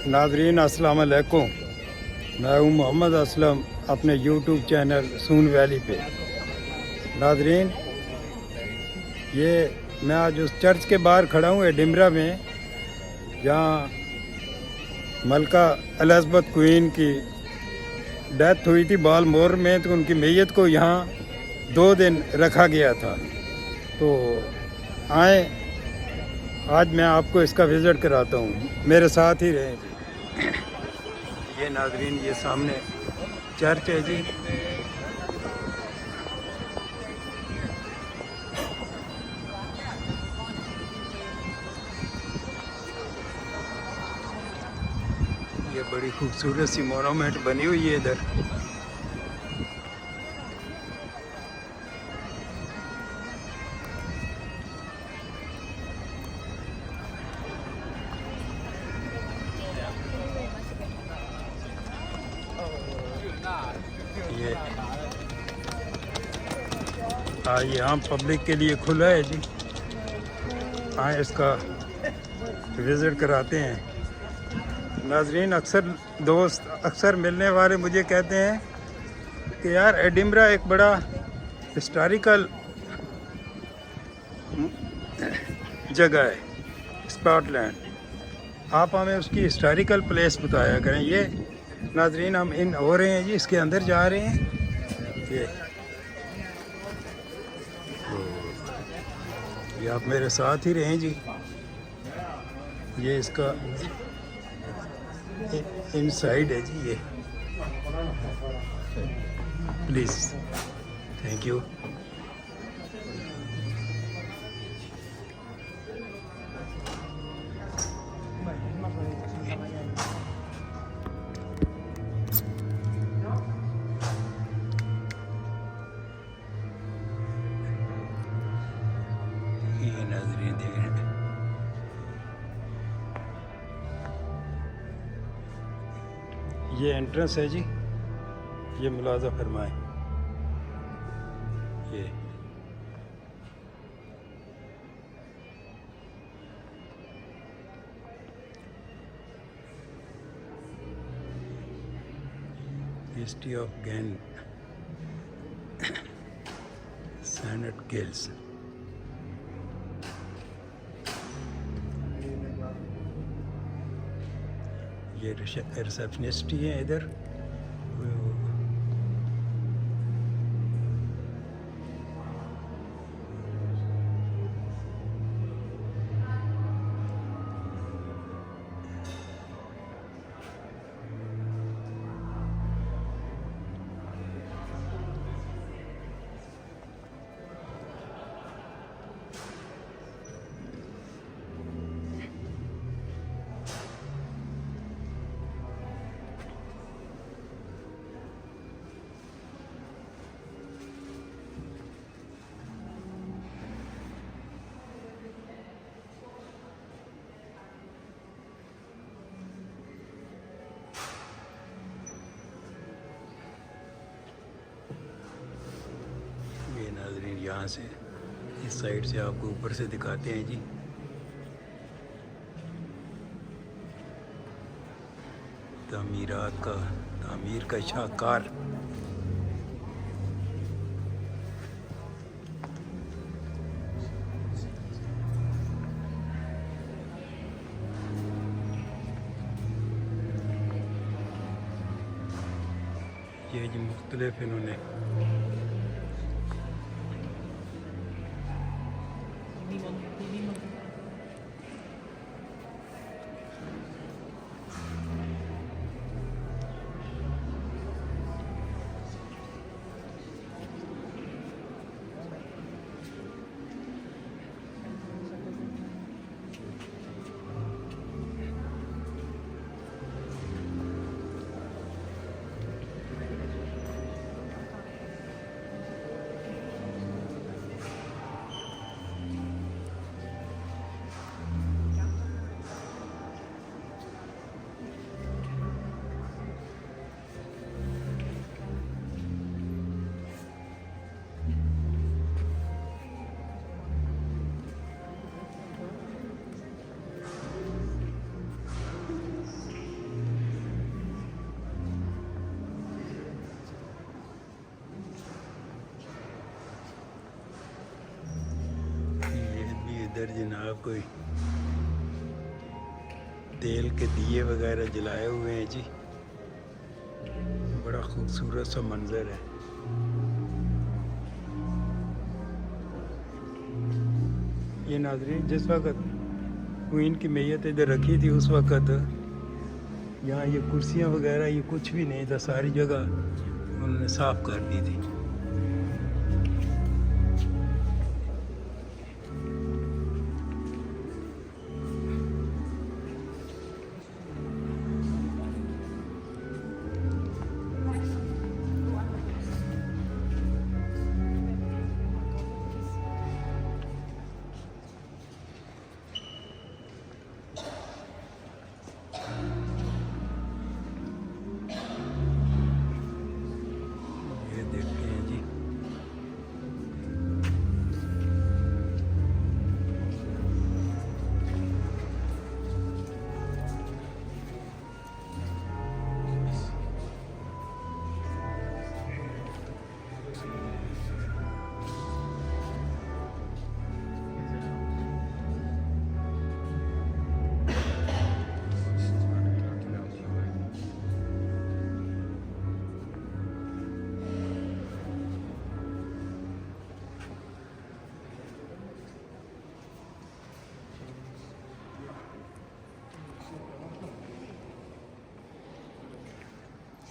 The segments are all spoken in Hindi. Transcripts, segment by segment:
नाजरीन अस्सलाम वालेकुम। मैं हूँ मोहम्मद असलम अपने यूट्यूब चैनल सून वैली पे। नाजरीन, ये मैं आज उस चर्च के बाहर खड़ा हूँ एडिम्बरा में, जहाँ मलका एलिज़ाबेथ क्वीन की डेथ हुई थी बालमोर में, तो उनकी मैयत को यहाँ 2 दिन रखा गया था। तो आए, आज मैं आपको इसका विज़िट कराता हूँ, मेरे साथ ही रहें जी। ये नाजरीन, ये सामने चर्च है जी। ये बड़ी खूबसूरत सी मोनूमेंट बनी हुई है इधर। ये ये आम पब्लिक के लिए खुला है जी। आए इसका विज़िट कराते हैं। नाजरीन, अक्सर मिलने वाले मुझे कहते हैं कि यार एडिम्बरा एक बड़ा हिस्टोरिकल जगह है, स्कॉटलैंड। आप हमें उसकी हिस्टोरिकल प्लेस बताया करें। ये नाजरीन, हम इन हो रहे हैं जी, इसके अंदर जा रहे हैं। ये आप मेरे साथ ही रहें जी। ये इसका इनसाइड है जी। ये प्लीज़, थैंक यू। ये नाज़रीन देखें, ये एंट्रेंस है जी। ये मुलाज़ा फरमाएं। हिस्ट्री ऑफ गैन सैनेट गिल्स। ये रिसेप्शनिस्ट ही हैं इधर। यहाँ से इस साइड से आपको ऊपर से दिखाते हैं जी। तामीर का शाहकार। ये जी मुख्तलिफ इन्होंने इधर जनाब कोई तेल के दिए वगैरह जलाए हुए हैं जी। बड़ा खूबसूरत सा मंजर है। ये नाज़रीन जिस वक़्त क्वीन की मैयत इधर रखी थी उस वक़्त यहाँ ये कुर्सियाँ वगैरह ये कुछ भी नहीं था, सारी जगह उन्होंने साफ़ कर दी थी।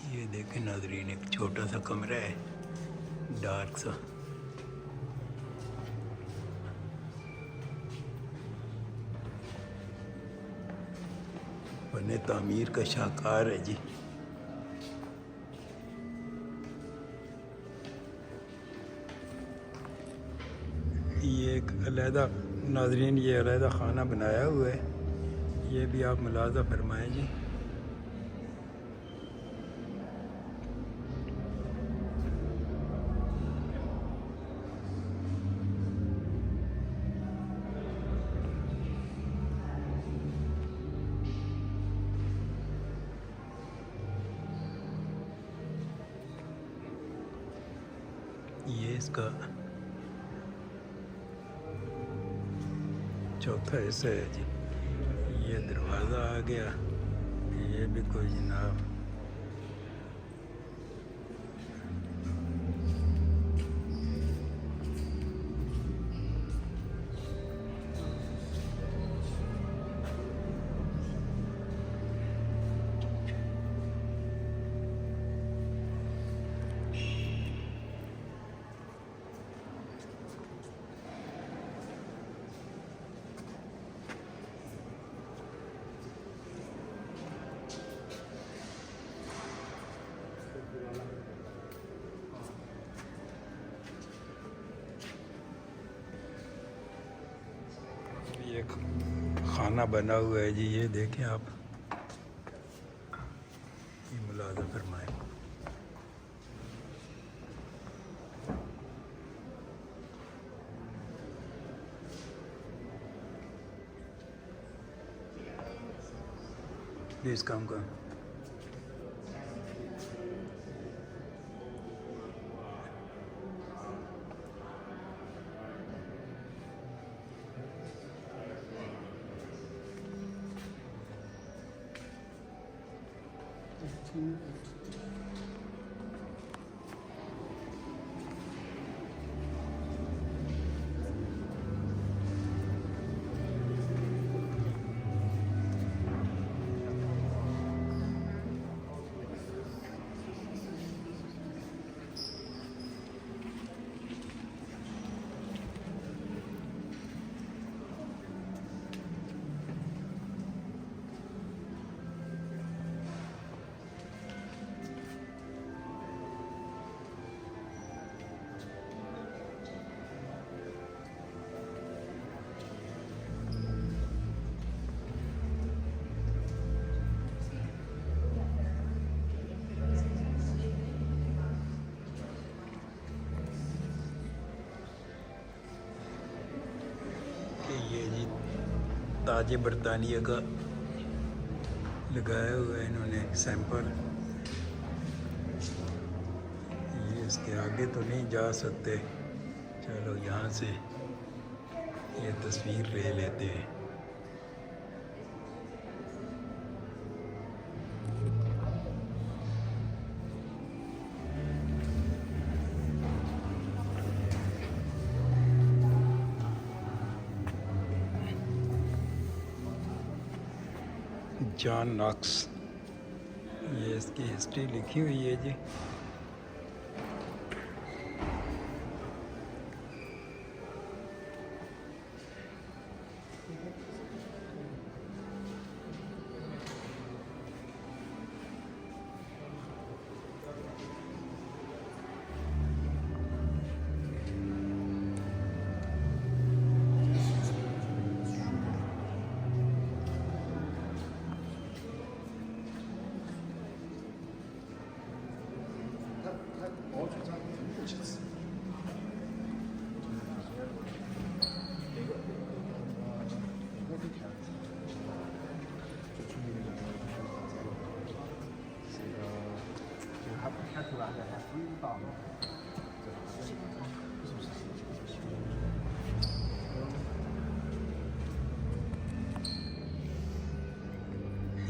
ये देखें नाज़रीन, एक छोटा सा कमरा है, डार्क सा। बने तामीर का शाहकार है जी। ये एक अलहदा नाज़रीन, ये अलहदा खाना बनाया हुआ है, ये भी आप मुलाज़ा फरमाएं जी। ये इसका चौथा हिस्सा है जी। ये दरवाज़ा आ गया, ये भी कोई जनाब ये खाना बना हुआ है जी। ये देखें आप, ये मुलाज़ा फरमाएं। प्लीज़ कम कम। ये जी ताज बरतानिया का लगाया हुआ है इन्होंने सैंपल। ये इसके आगे तो नहीं जा सकते, चलो यहाँ से ये तस्वीर ले लेते हैं। जॉन नॉक्स, ये इसकी हिस्ट्री लिखी हुई है जी।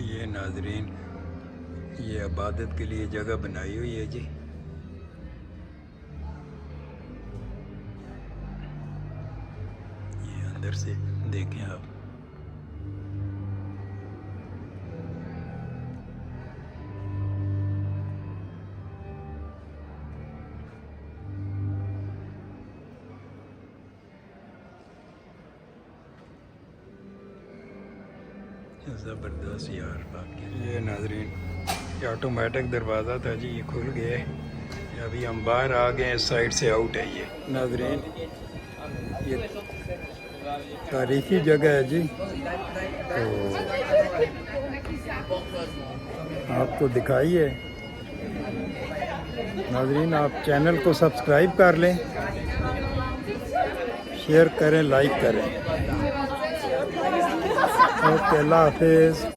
ये नाजरीन, ये इबादत के लिए जगह बनाई हुई है जी। ये अंदर से देखें आप। ज़बरदस्त यार बाकी। ये नाजरीन, ये ऑटोमेटिक दरवाज़ा था जी, ये खुल गया है। अभी हम बाहर आ गए हैं, इस साइड से आउट है ये। नाजरीन, ये तारीखी जगह है जी, तो आपको दिखाइए। नाजरीन, आप चैनल को सब्सक्राइब कर लें, शेयर करें, लाइक करें। ओके, अल्लाह हाफिज़।